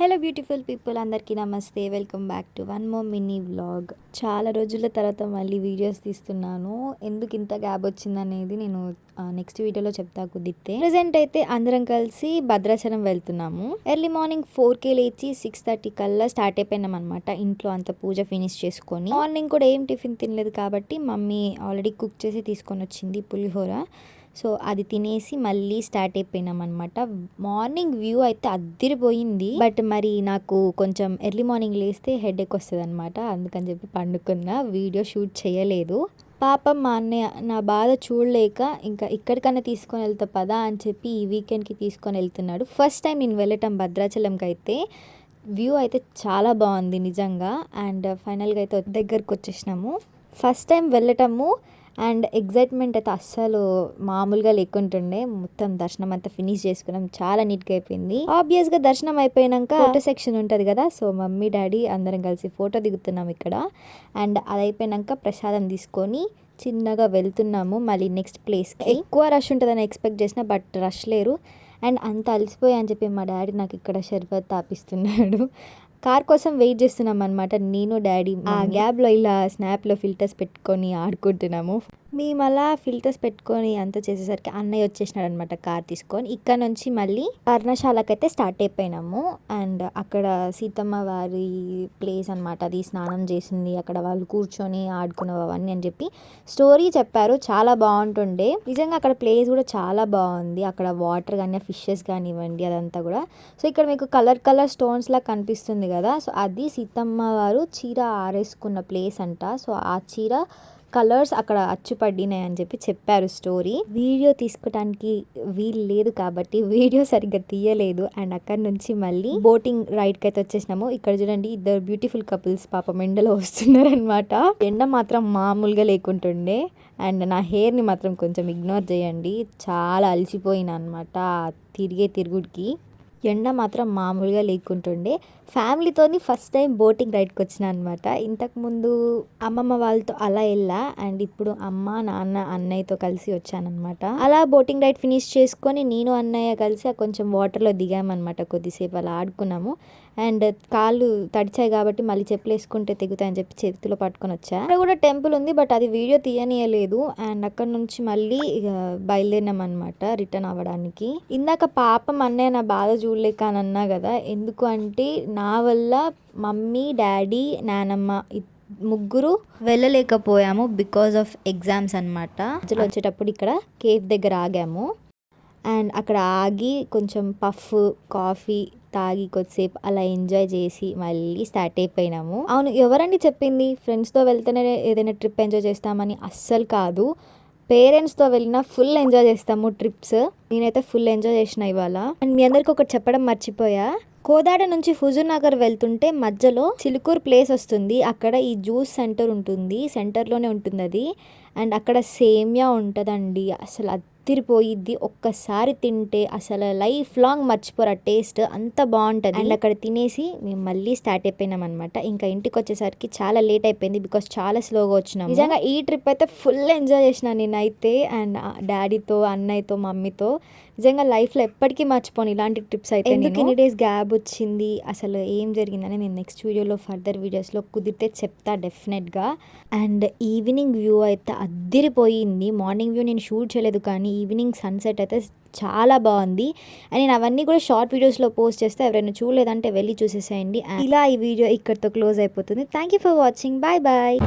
Hello beautiful people, అందరికీ నమస్తే. Welcome back to one more mini vlog. చాలా రోజుల తర్వాత మళ్ళీ వీడియోస్ తీస్తున్నాను. ఎందుకు ఇంత గ్యాప్ వచ్చిందనేది నేను నెక్స్ట్ వీడియోలో చెప్తా కుదిరితే. ప్రజెంట్ అయితే అందరం కలిసి భద్రాచలం వెళ్తున్నాము. ఎర్లీ మార్నింగ్ 4కే లేచి 6:30 కల్లా స్టార్ట్ అయిపోయినాం అనమాట. ఇంట్లో అంత పూజ ఫినిష్ చేసుకొని, మార్నింగ్ కూడా ఏం టిఫిన్ తినలేదు కాబట్టి మమ్మీ ఆల్రెడీ కుక్ చేసి తీసుకొని వచ్చింది పులిహోర. సో అది తినేసి మళ్ళీ స్టార్ట్ అయిపోయినాం అనమాట. మార్నింగ్ వ్యూ అయితే అద్దిరిపోయింది. బట్ మరి నాకు కొంచెం ఎర్లీ మార్నింగ్ లేస్తే హెడేక్ వస్తుంది అనమాట. అందుకని చెప్పి పండుకున్నా, వీడియో షూట్ చేయలేదు. పాపం మా అన్నయ్య నా బాధ చూడలేక ఇంకా ఇక్కడికన్నా తీసుకొని వెళ్తా పదా అని చెప్పి ఈ వీకెండ్కి తీసుకొని వెళ్తున్నాడు. ఫస్ట్ టైం నేను వెళ్ళటం భద్రాచలంకి అయితే. వ్యూ అయితే చాలా బాగుంది నిజంగా. అండ్ ఫైనల్గా అయితే దగ్గరకు వచ్చేసినాము. ఫస్ట్ టైం వెళ్ళటము అండ్ ఎగ్జైట్మెంట్ అయితే అస్సలు మామూలుగా లేకుంటుండే. మొత్తం దర్శనం అంతా ఫినిష్ చేసుకున్నాం, చాలా నీట్గా అయిపోయింది. ఆబ్వియస్గా దర్శనం అయిపోయినాక ఫోటో సెక్షన్ ఉంటుంది కదా, సో మమ్మీ డాడీ అందరం కలిసి ఫోటో దిగుతున్నాం ఇక్కడ. అండ్ అది అయిపోయినాక ప్రసాదం తీసుకొని చిన్నగా వెళ్తున్నాము మళ్ళీ నెక్స్ట్ ప్లేస్కి. ఎక్కువ రష్ ఉంటుందని ఎక్స్పెక్ట్ చేసిన, బట్ రష్ లేరు. అండ్ అంత అలసిపోయా అని చెప్పి మా డాడీ నాకు ఇక్కడ షర్బత్ తాపిస్తున్నాడు. కార్ కోసం వెయిట్ చేస్తున్నాం అనమాట, నేను డాడీ. ఆ గ్యాప్లో ఇలా స్నాప్లో ఫిల్టర్స్ పెట్టుకొని ఆడుకుంటున్నాము. మేము అలా ఫిల్టర్స్ పెట్టుకొని అంత చేసేసరికి అన్నయ్య వచ్చేసినాడు అనమాట కార్ తీసుకొని. ఇక్కడ నుంచి మళ్ళీ పర్ణశాలకైతే స్టార్ట్ అయిపోయినాము. అండ్ అక్కడ సీతమ్మ వారి ప్లేస్ అనమాట, అది స్నానం చేసింది, అక్కడ వాళ్ళు కూర్చొని ఆడుకున్నవి అవన్నీ అని చెప్పి స్టోరీ చెప్పారు. చాలా బాగుంటుండే నిజంగా. అక్కడ ప్లేస్ కూడా చాలా బాగుంది. అక్కడ వాటర్ కానీ ఫిషెస్ కానివ్వండి అదంతా కూడా. సో ఇక్కడ మీకు కలర్ స్టోన్స్ లా కనిపిస్తుంది కదా, సో అది సీతమ్మ వారు చీర ఆరేసుకున్న ప్లేస్ అంట. సో ఆ చీర కలర్స్ అక్కడ అచ్చు పడినాయి అని చెప్పి చెప్పారు స్టోరీ. వీడియో తీసుకోవడానికి వీలు లేదు కాబట్టి వీడియో సరిగ్గా తీయలేదు. అండ్ అక్కడ నుంచి మళ్ళీ బోటింగ్ రైడ్కి అయితే వచ్చేసినాము. ఇక్కడ చూడండి, ఇద్దరు బ్యూటిఫుల్ కపుల్స్ పాపం ఎండలో వస్తున్నారనమాట. ఎండ మాత్రం మామూలుగా లేకుంటుండే. అండ్ నా హెయిర్ని మాత్రం కొంచెం ఇగ్నోర్ చేయండి, చాలా అలసిపోయినా అనమాట తిరుగుడికి. ఎండ మాత్రం మామూలుగా లేకుంటుండే. ఫ్యామిలీతోని ఫస్ట్ టైం బోటింగ్ రైడ్కి వచ్చిన అనమాట. ఇంతకుముందు అమ్మమ్మ వాళ్ళతో అలా వెళ్ళా, అండ్ ఇప్పుడు అమ్మ నాన్న అన్నయ్యతో కలిసి వచ్చానమాట. అలా బోటింగ్ రైడ్ ఫినిష్ చేసుకొని నేను అన్నయ్య కలిసి కొంచెం వాటర్లో దిగామన్నమాట. కొద్దిసేపు అలా ఆడుకున్నాము. అండ్ కాళ్ళు తడిచాయి కాబట్టి మళ్ళీ చెప్పులు వేసుకుంటే తెగుతాయని చెప్పి చేతిలో పట్టుకొని వచ్చా. అక్కడ కూడా టెంపుల్ ఉంది, బట్ అది వీడియో తీయనీయలేదు. అండ్ అక్కడ నుంచి మళ్ళీ బయలుదేరినాం అనమాట రిటర్న్ అవ్వడానికి. ఇందాక పాపం అన్నయ్య నా బాధ చూడలేక అని అన్నా కదా, ఎందుకు అంటే నా వల్ల మమ్మీ డాడీ నానమ్మ ముగ్గురు వెళ్ళలేకపోయాము బికాజ్ ఆఫ్ ఎగ్జామ్స్ అనమాట. మధ్యలో వచ్చేటప్పుడు ఇక్కడ కేఫ్ దగ్గర ఆగాము. అండ్ అక్కడ ఆగి కొంచెం పఫ్ కాఫీ తాగి కొద్దిసేపు అలా ఎంజాయ్ చేసి మళ్ళీ స్టార్ట్ అయిపోయినాము. అవును, ఎవరండి చెప్పింది ఫ్రెండ్స్తో వెళ్తేనే ఏదైనా ట్రిప్ ఎంజాయ్ చేస్తామని? అస్సలు కాదు. పేరెంట్స్తో వెళ్ళినా ఫుల్ ఎంజాయ్ చేస్తాము ట్రిప్స్. నేనైతే ఫుల్ ఎంజాయ్ చేసిన ఇవాళ. అండ్ మీ అందరికి ఒకటి చెప్పడం మర్చిపోయా, కోదాడ నుంచి హుజూర్ నగర్ వెళ్తుంటే మధ్యలో చిలుకూరు ప్లేస్ వస్తుంది. అక్కడ ఈ జ్యూస్ సెంటర్ ఉంటుంది, సెంటర్లోనే ఉంటుంది అది. అండ్ అక్కడ సేమియా ఉంటుందండి, అసలు అదిరిపోయిద్ది. ఒక్కసారి తింటే అసలు లైఫ్ లాంగ్ మర్చిపోరు ఆ టేస్ట్, అంత బాగుంటుంది. అండ్ అక్కడ తినేసి మేము మళ్ళీ స్టార్ట్ అయిపోయినాం అనమాట. ఇంకా ఇంటికి వచ్చేసరికి చాలా లేట్ అయిపోయింది బికాస్ చాలా స్లోగా వచ్చినాం. నిజంగా ఈ ట్రిప్ అయితే ఫుల్ ఎంజాయ్ చేసిన నేనైతే. అండ్ డాడీతో అన్నయ్యతో మమ్మీతో నిజంగా లైఫ్లో ఎప్పటికీ మర్చిపోను ఇలాంటి ట్రిప్స్ అయితే. ఎందుకు ఇన్ని డేస్ గ్యాప్ వచ్చింది, అసలు ఏం జరిగిందని నేను నెక్స్ట్ వీడియోలో ఫర్దర్ వీడియోస్లో కుదిరితే చెప్తా డెఫినెట్గా. అండ్ ఈవినింగ్ వ్యూ అయితే అద్దిరిపోయింది. మార్నింగ్ వ్యూ నేను షూట్ చేయలేదు, కానీ ఈవినింగ్ సన్సెట్ అయితే చాలా బాగుంది. అండ్ నేను అవన్నీ కూడా షార్ట్ వీడియోస్లో పోస్ట్ చేస్తే ఎవరైనా చూడలేదంటే వెళ్ళి చూసేసేయండి. ఇలా ఈ వీడియో ఇక్కడితో క్లోజ్ అయిపోతుంది. Thank you for watching. Bye bye.